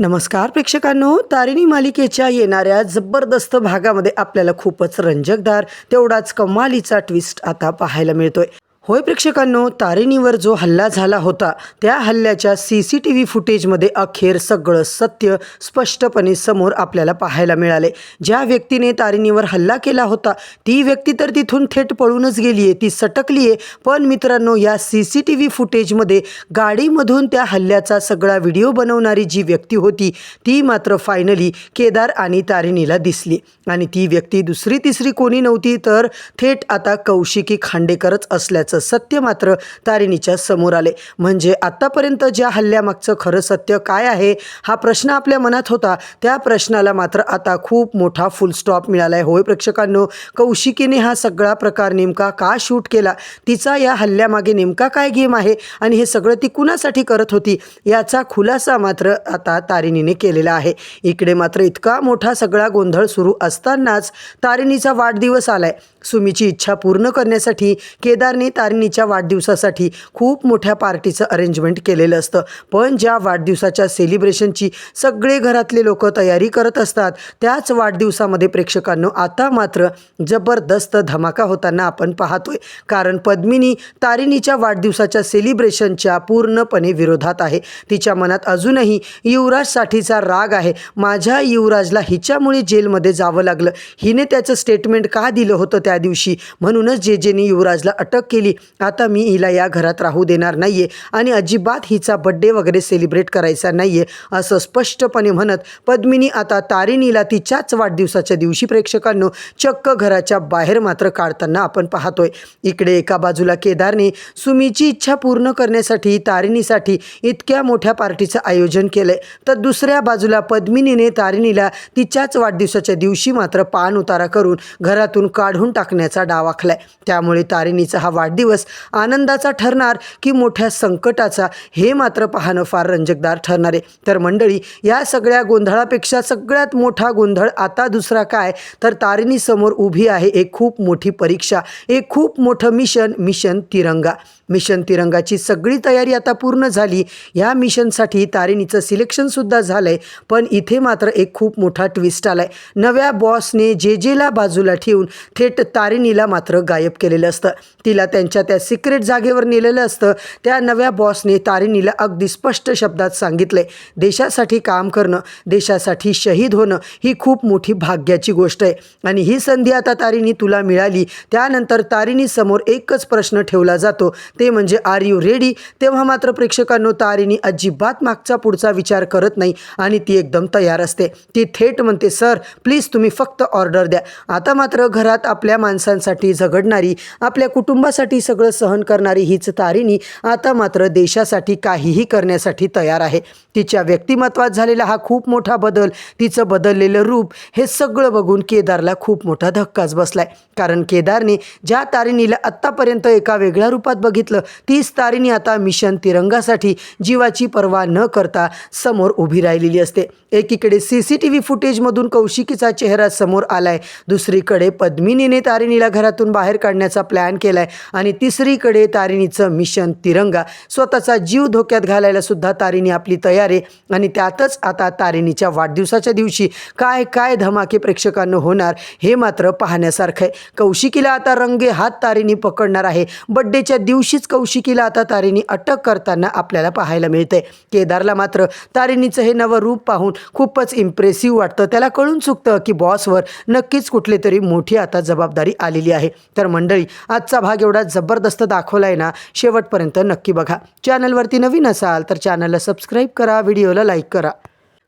नमस्कार प्रेक्षकांनो, तारिणी मालिकेच्या येणाऱ्या जबरदस्त भागामध्ये आपल्याला खूपच रंजकदार तेवढाच कमालीचा ट्विस्ट आता पाहायला मिळतोय. होय प्रेक्षकांनो, तारिणीवर जो हल्ला झाला होता त्या हल्ल्याच्या CCTV फुटेजमध्ये अखेर सगळं सत्य स्पष्टपणे समोर आपल्याला पाहायला मिळाले. ज्या व्यक्तीने तारिणीवर हल्ला केला होता ती व्यक्ती तर तिथून थेट पळूनच गेली आहे, ती सटकली आहे. पण मित्रांनो, या CCTV फुटेजमध्ये गाडीमधून त्या हल्ल्याचा सगळा व्हिडिओ बनवणारी जी व्यक्ती होती ती मात्र फायनली केदार आणि तारिणीला दिसली. आणि ती व्यक्ती दुसरी तिसरी कोणी नव्हती तर थेट आता कौशिकी खांडेकरच असल्याचं सत्य मात्र तारिणीच्या समोर आले. म्हणजे आतापर्यंत ज्या हल्ल्यामागचं खरं सत्य काय आहे हा प्रश्न आपल्या मनात होता, त्या प्रश्नाला मात्र आता खूप मोठा फुल स्टॉप मिळाला आहे. होय प्रेक्षकांनो, कौशिकीने हा सगळा प्रकार नेमका का शूट केला, तिचा या हल्ल्यामागे नेमका काय गेम आहे आणि हे सगळं ती कुणासाठी करत होती याचा खुलासा मात्र आता तारिणीने केलेला आहे. इकडे मात्र इतका मोठा सगळा गोंधळ सुरू असतानाच तारिणीचा वाढदिवस आलाय. सुमीची इच्छा पूर्ण करण्यासाठी केदारने तारिणीच्या वाढदिवसासाठी खूप मोठ्या पार्टीचं अरेंजमेंट केलेलं असतं. पण ज्या वाढदिवसाच्या सेलिब्रेशनची सगळे घरातले लोक तयारी करत असतात त्याच वाढदिवसामध्ये प्रेक्षकांनो आता मात्र जबरदस्त धमाका होताना आपण पाहतोय. कारण पद्मिनी तारिणीच्या वाढदिवसाच्या सेलिब्रेशनच्या पूर्णपणे विरोधात आहे. तिच्या मनात अजूनही युवराजसाठीचा राग आहे. माझ्या युवराजला हिच्यामुळे जेलमध्ये जावं लागलं, हिने त्याचं स्टेटमेंट का दिलं होतं त्या दिवशी, म्हणूनच जेजेने युवराजला अटक केली. आता मी हिला या घरात राहू देणार नाहीये आणि अजिबात हिचा बड्डे वगैरे सेलिब्रेट करायचा नाहीये असं स्पष्टपणे म्हणत पद्मिनी आता तारिणीला तिच्याच वाढदिवसाच्या दिवशी प्रेक्षकांनो चक्क घराच्या बाहेर मात्र काढताना आपण पाहतोय. इकडे एका बाजूला केदारने सुमीची इच्छा पूर्ण करण्यासाठी तारिणीसाठी इतक्या मोठ्या पार्टीचं आयोजन केलंय, तर दुसऱ्या बाजूला पद्मिनीने तारिणीला तिच्याच वाढदिवसाच्या दिवशी मात्र पान उतारा करून घरातून काढून टाकण्याचा डाव आखलाय. त्यामुळे तारिणीचा हा वाढदिवस आनंदाचा ठरणार की मोठ्या संकटाचा हे मात्र पाहणं फार रंजकदार ठरणार आहे. तर मंडळी, या सगळ्या गोंधळापेक्षा सगळ्यात मोठा गोंधळ आता दुसरा काय तर तारिणी समोर उभी आहे एक खूप मोठी परीक्षा, एक खूप मोठं मिशन तिरंगा. मिशन तिरंगाची सगळी तयारी आता पूर्ण झाली. या मिशनसाठी तारिणीचं सिलेक्शनसुद्धा झालं आहे. पण इथे मात्र एक खूप मोठा ट्विस्ट आला आहे. नव्या बॉसने जेजेला बाजूला ठेवून थेट तारिणीला मात्र गायब केलेलं असतं. तिला त्यांच्या त्या सिक्रेट जागेवर नेलेलं असतं. त्या नव्या बॉसने तारिणीला अगदी स्पष्ट शब्दात सांगितलंय, देशासाठी काम करणं, देशासाठी शहीद होणं ही खूप मोठी भाग्याची गोष्ट आहे आणि ही संधी आता तारिणी तुला मिळाली. त्यानंतर तारिणीसमोर एकच प्रश्न ठेवला जातो, ते म्हणजे आर यू रेडी. तेव्हा मात्र प्रेक्षकांनो तारिणी अजिबात मागचा पुढचा विचार करत नाही आणि ती एकदम तयार असते. ती थेट म्हणते, सर प्लीज तुम्ही फक्त ऑर्डर द्या. आता मात्र घरात आपल्या माणसांसाठी झगडणारी, आपल्या कुटुंबासाठी सगळं सहन करणारी हीच तारिणी आता मात्र देशासाठी काहीही करण्यासाठी तयार आहे. तिच्या व्यक्तिमत्वात झालेला हा खूप मोठा बदल, तिचं बदललेलं रूप हे सगळं बघून केदारला खूप मोठा धक्काच बसलाय. कारण केदारने ज्या तारिणीला आत्तापर्यंत एका वेगळ्या रूपात बघितलं तीच तारिणी आता मिशन तिरंगासाठी जीवाची पर्वा न करता समोर उभी राहिलेली असते. एकीकडे CCTV फुटेजमधून कौशिकीचा चेहरा समोर आलाय, दुसरीकडे पद्मिनीने तारिणीला घरातून बाहेर काढण्याचा प्लॅन केलाय आणि तिसरीकडे तारिणीचं मिशन तिरंगा, स्वतःचा जीव धोक्यात घालायला सुद्धा तारिणी आपली तयार आहे. आणि त्यातच आता तारिणीच्या वाढदिवसाच्या दिवशी काय काय धमाके प्रेक्षकांना होणार हे मात्र पाहण्यासारखं आहे. कौशिकीला आता रंगे हात तारिणी पकडणार आहे. बड्डेच्या दिवशीच कौशिकीला आता तारिणी अटक करताना आपल्याला पाहायला मिळते. केदारला मात्र तारिणीचं हे नवं रूप पाहून खूपच इम्प्रेसिव्ह वाटतं. त्याला कळून चुकतं की बॉसवर नक्कीच कुठली तरी मोठी आता जबाबदारी आलेली आहे. तर मंडळी, आजचा भाग एवढा जबरदस्त दाखवला आहे ना, शेवटपर्यंत नक्की बघा. चॅनलवरती नवीन असाल तर चॅनलला सबस्क्राईब करा, व्हिडिओला लाईक करा.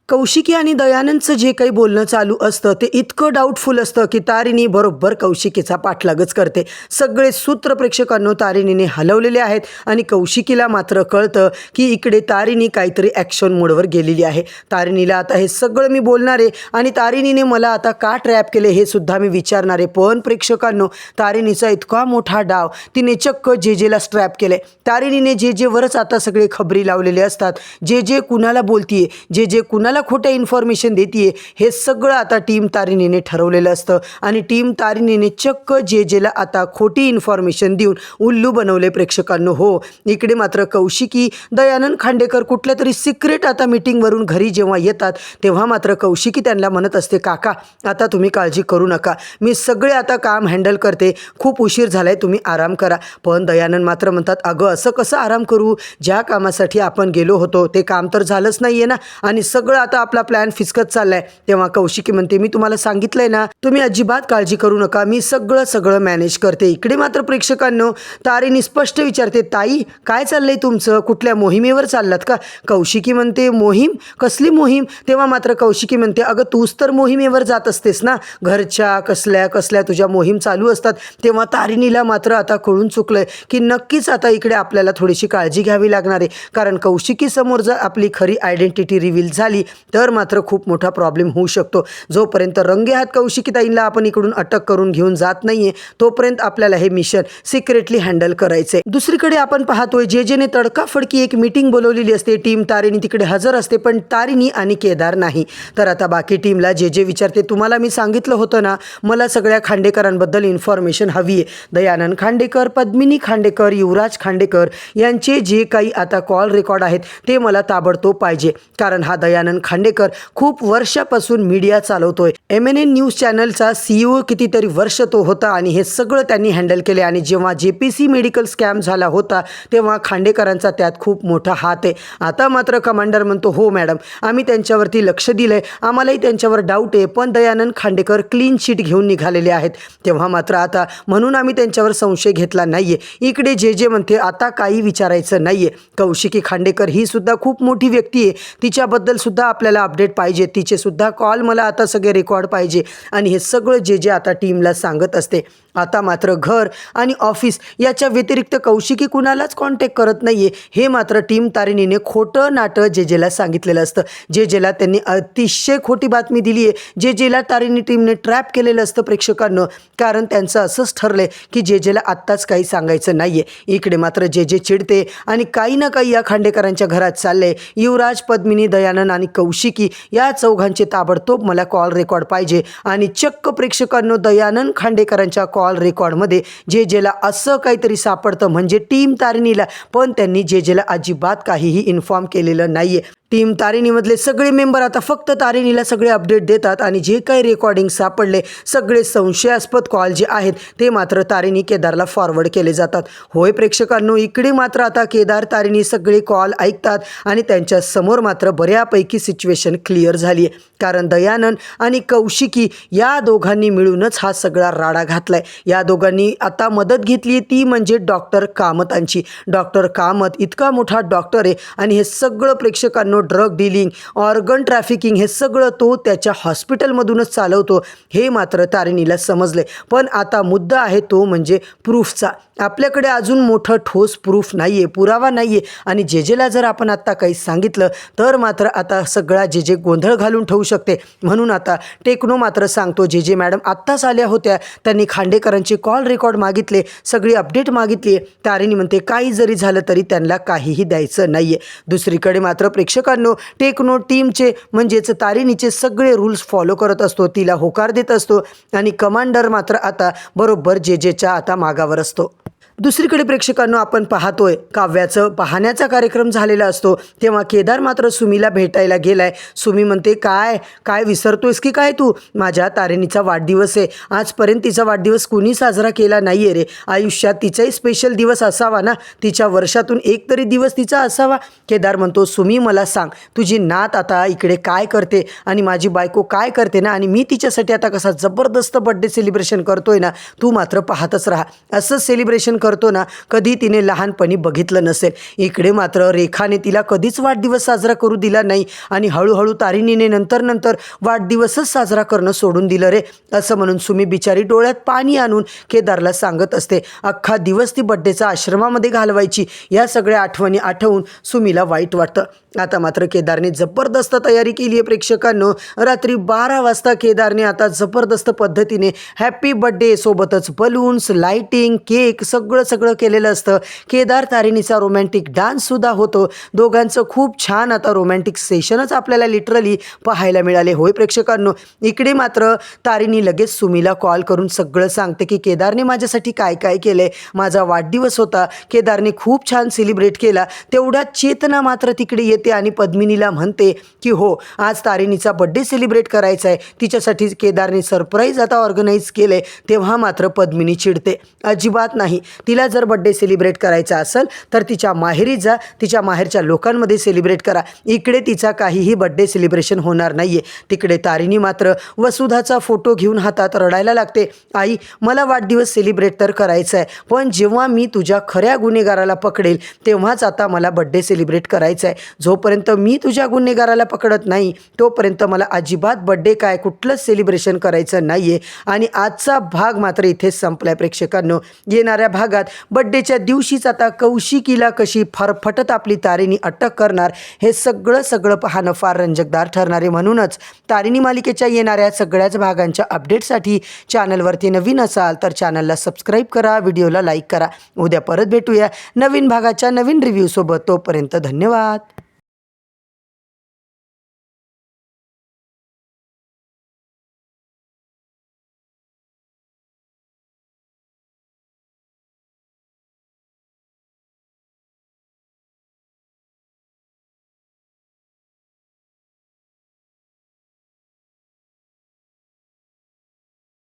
कौशिकी आणि दयानंदचं जे काही बोलणं चालू असतं ते इतकं डाऊटफुल असतं की तारिणी बरोबर कौशिकीचा पाठलागच करते. सगळे सूत्र प्रेक्षकांनो तारिणीने हलवलेले आहेत आणि कौशिकीला मात्र कळतं की इकडे तारिणी काहीतरी ॲक्शन मोडवर गेलेली आहे. तारिणीला आता हे सगळं मी बोलणार आहे आणि तारिणीने मला आता का ट्रॅप केले हे सुद्धा मी विचारणार आहे. पण प्रेक्षकांनो, तारिणीचा इतका मोठा डाव, तिने चक्क जेजेला स्ट्रॅप केले. तारिणीने जेजेवरच आता सगळे खबरी लावलेले असतात. जे कुणाला बोलतीये, जे कुणाला कुणाला खोट्या इन्फॉर्मेशन देतीये हे सगळं आता टीम तारिणीने ठरवलेलं असतं आणि टीम तारिणीने चक्क जेला आता खोटी इन्फॉर्मेशन देऊन उल्लू बनवले प्रेक्षकांनो. हो, इकडे मात्र कौशिकी दयानंद खांडेकर कुठल्या तरी सिक्रेट आता मीटिंगवरून घरी जेव्हा येतात तेव्हा मात्र कौशिकी त्यांना म्हणत असते, काका आता तुम्ही काळजी करू नका, मी सगळे आता काम हँडल करते, खूप उशीर झालाय, तुम्ही आराम करा. पण दयानंद मात्र म्हणतात, अगं असं कसं आराम करू, ज्या कामासाठी आपण गेलो होतो ते काम तर झालंच नाहीये ना आणि सगळं आता आपला प्लॅन फिसकत चाललाय. तेव्हा कौशिकी म्हणते, मी तुम्हाला सांगितलंय ना, तुम्ही अजिबात काळजी करू नका, मी सगळं मॅनेज करते. इकडे मात्र प्रेक्षकांनो तारिणी स्पष्ट विचारते, ताई काय चाललंय तुमचं, कुठल्या मोहिमेवर चाललात का? कौशिकी म्हणते, मोहीम? कसली मोहीम? तेव्हा मात्र कौशिकी म्हणते, अगं तूच तर मोहिमेवर जात असतेस ना, घरच्या कसल्या तुझ्या मोहीम चालू असतात. तेव्हा तारिणीला मात्र आता कळून चुकलंय की नक्कीच आता इकडे आपल्याला थोडीशी काळजी घ्यावी लागणार आहे, कारण कौशिकी समोर जर आपली खरी आयडेंटिटी रिव्हील झाली तर मात्र खूप मोठा प्रॉब्लेम होऊ शकतो. जोपर्यंत रंगेहात कौशिकीताईंना आपण इकडून अटक करून घेऊन जात नाहीये तोपर्यंत आपल्याला हे मिशन सिक्रेटली हँडल करायचंय. दुसरीकडे आपण पाहतोय जेने तडकाफडकी एक मीटिंग बोलवलेली असते, टीम तारिणी तिकडे हजर असते, पण तारिणी आणि केदार नाही. तर आता बाकी टीमला जे विचारते, तुम्हाला मी सांगितलं होतं ना, मला सगळ्या खांडेकरांबद्दल इन्फॉर्मेशन हवी आहे. दयानंद खांडेकर, पद्मिनी खांडेकर, युवराज खांडेकर यांचे जे काही आता कॉल रेकॉर्ड आहेत ते मला ताबडतोब पाहिजे, कारण हा दयानंद खांडेकर खूप वर्षापासून मीडिया चालवतोय. MNN न्यूज चॅनलचा CEO कितीतरी वर्ष तो होता आणि हे सगळं त्यांनी हँडल केले आणि जेव्हा JPC मेडिकल स्कॅम झाला होता तेव्हा खांडेकरांचा त्यात खूप मोठा हात आहे. आता मात्र कमांडर म्हणतो, हो मॅडम, आम्ही त्यांच्यावरती लक्ष दिलंय, आम्हालाही त्यांच्यावर डाऊट आहे, पण दयानंद खांडेकर क्लीन शीट घेऊन निघालेले आहेत. तेव्हा मात्र आता म्हणून आम्ही त्यांच्यावर संशय घेतला नाहीये. इकडे जे म्हणते, आता काही विचारायचं नाहीये, कौशिकी खांडेकर ही सुद्धा खूप मोठी व्यक्ती आहे, तिच्याबद्दल सुद्धा आपल्याला अपडेट पाहिजे, तिचे सुद्धा कॉल मला आता सगळे रेकॉर्ड पाहिजे. आणि हे सगळं जे आता टीमला सांगत असते. आता मात्र घर आणि ऑफिस याच्या व्यतिरिक्त कौशिकी कुणालाच कॉन्टॅक्ट करत नाहीये हे मात्र टीम तारिणीने खोटं नाटं जेला सांगितलेलं असतं. जेला त्यांनी अतिशय खोटी बातमी दिली आहे, जेला तारिणी टीमने ट्रॅप केलेलं असतं प्रेक्षकांना, कारण त्यांचं असंच ठरलंय की जेला आत्ताच काही सांगायचं नाहीये. इकडे मात्र जे चिडते आणि काही ना काही या खांडेकरांच्या घरात चाललंय. युवराज, पद्मिनी, दयानंद आणि कौशिकी या चौघांचे ताबडतोब मला कॉल रेकॉर्ड पाहिजे आणि चक्क प्रेक्षकांनो दयानंद खांडेकरांच्या कॉल रेकॉर्डमध्ये जेला असं काहीतरी सापडतं म्हणजे टीम तारिणीला, पण त्यांनी जेला अजिबात काहीही इन्फॉर्म केलेलं नाहीये. टीम तारिणीमधले सगळे मेंबर आता फक्त तारिणीला सगळे अपडेट देतात आणि जे काही रेकॉर्डिंग सापडले सगळे संशयास्पद कॉल जे आहेत ते मात्र तारिणी केदारला फॉरवर्ड केले जातात. होय प्रेक्षकांनो, इकडे मात्र आता केदार तारिणी सगळे कॉल ऐकतात आणि त्यांच्या समोर मात्र बऱ्यापैकी सिच्युएशन क्लिअर झाली आहे, कारण दयानंद आणि कौशिकी या दोघांनी मिळूनच हा सगळा राडा घातलाय. या दोघांनी आता मदत घेतली, ती म्हणजे डॉक्टर कामतांची. डॉक्टर कामत इतका मोठा डॉक्टर आहे आणि हे सगळं प्रेक्षकांनो ड्रग डीलिंग, ऑर्गन ट्रॅफिकिंग हे सगळं तो त्याच्या हॉस्पिटलमधूनच चालवतो हे मात्र तारिणीला समजले. पण आता मुद्दा आहे तो म्हणजे प्रूफचा. आपल्याकडे अजून मोठं ठोस प्रूफ नाहीये, पुरावा नाहीये आणि जेला जर आपण आत्ता काही सांगितलं तर मात्र आता सगळा जे गोंधळ घालून ठेवू शकते. म्हणून आता टेक्नो मात्र सांगतो, जे मॅडम आत्ताच आल्या होत्या, त्यांनी खांडेकरांचे कॉल रेकॉर्ड मागितले, सगळी अपडेट मागितली. तारिणी म्हणते, काही जरी झालं तरी त्यांना काहीही द्यायचं नाहीये. दुसरीकडे मात्र प्रेक्षकांनो टेक्नो टीमचे म्हणजेच तारिणीचे सगळे रूल्स फॉलो करत असतो, तिला होकार देत असतो आणि कमांडर मात्र आता बरोबर जेच्या आता मागावर असतो. दुसरीकडे प्रेक्षकांनो आपण पाहतोय काव्याचं पाहण्याचा कार्यक्रम झालेला असतो तेव्हा केदार मात्र सुमीला भेटायला गेलाय. सुमी म्हणते, काय काय विसरतोयस की काय तू, माझ्या तारिणीचा वाढदिवस आहे, आजपर्यंत तिचा वाढदिवस कुणी साजरा केला नाहीये रे, आयुष्यात तिचाही स्पेशल दिवस असावा ना, तिच्या वर्षातून एक तरी दिवस तिचा असावा. केदार म्हणतो, सुमी मला सांग, तुझी नात आता इकडे काय करते आणि माझी बायको काय करते ना, आणि मी तिच्यासाठी आता कसा जबरदस्त बर्थडे सेलिब्रेशन करतोय ना, तू मात्र पाहतच राहा. असं सेलिब्रेशन करतो ना कधी तिने लहानपणी बघितलं नसेल. इकडे मात्र रेखाने तिला कधीच वाढदिवस साजरा करू दिला नाही आणि हळूहळू तारिणीने नंतर वाढदिवसच साजरा करणं सोडून दिलं रे, असं म्हणून सुमी बिचारी डोळ्यात पाणी आणून केदारला सांगत असते. अख्खा दिवस ती बड्डेचा आश्रमामध्ये घालवायची. या सगळ्या आठवणी आठवून सुमीला वाईट वाटतं. आता मात्र केदारने जबरदस्त तयारी केली आहे प्रेक्षकांनो. रात्री 12 वाजता केदारने आता जबरदस्त पद्धतीने हॅपी बर्थडे सोबतच बलून्स, लाइटिंग, केक सगळं सगळं केलेलं असतं. केदार तारिणीचा रोमॅन्टिक डान्ससुद्धा होतो. दोघांचं खूप छान आता रोमॅन्टिक सेशनच आपल्याला लिटरली पाहायला मिळाले. होय प्रेक्षकांनो, इकडे मात्र तारिणी लगेच सुमीला कॉल करून सगळं सांगते की केदारने माझ्यासाठी काय काय केलंय. माझा वाढदिवस होता, केदारने खूप छान सेलिब्रेट केला. तेवढ्यात चेतना मात्र तिकडे येते आणि पद्मिनीला म्हणते की हो, आज तारिणीचा बड्डे सेलिब्रेट करायचा आहे, तिच्यासाठी केदारने सरप्राईज आता ऑर्गनाईज केले. तेव्हा मात्र पद्मिनी चिडते. अजिबात नाही, तिला जर बड्डे सेलिब्रेट करायचा असेल तर तिच्या माहेरी जा, तिच्या माहेरच्या लोकांमध्ये सेलिब्रेट करा. इकडे तिचा काहीही बड्डे सेलिब्रेशन होणार नाहीये. तिकडे तारिणी मात्र वसुधाचा फोटो घेऊन हातात रडायला लागते. आई, मला वाढदिवस सेलिब्रेट तर करायचा आहे, पण जेव्हा मी तुझ्या खऱ्या गुन्हेगाराला पकडेल तेव्हाच आता मला बड्डे सेलिब्रेट करायचा आहे. जोपर्यंत मी तुझ्या गुन्हेगाराला पकडत नाही तोपर्यंत मला अजिबात बड्डे काय कुठलंच सेलिब्रेशन करायचं नाहीये. आणि आजचा भाग मात्र इथेच संपलाय प्रेक्षकांनो. येणाऱ्या भागात बड्डेच्या दिवशीच आता कौशिकीला कशी फरफटत आपली तारिणी अटक करणार हे सगळं पाहणं फार रंजकदार ठरणार आहे. म्हणूनच तारिणी मालिकेच्या येणाऱ्या सगळ्याच भागांच्या अपडेटसाठी चॅनलवरती नवीन असाल तर चॅनलला सबस्क्राईब करा, व्हिडिओला लाईक करा. उद्या परत भेटूया नवीन भागाच्या नवीन रिव्ह्यूसोबत. तोपर्यंत धन्यवाद.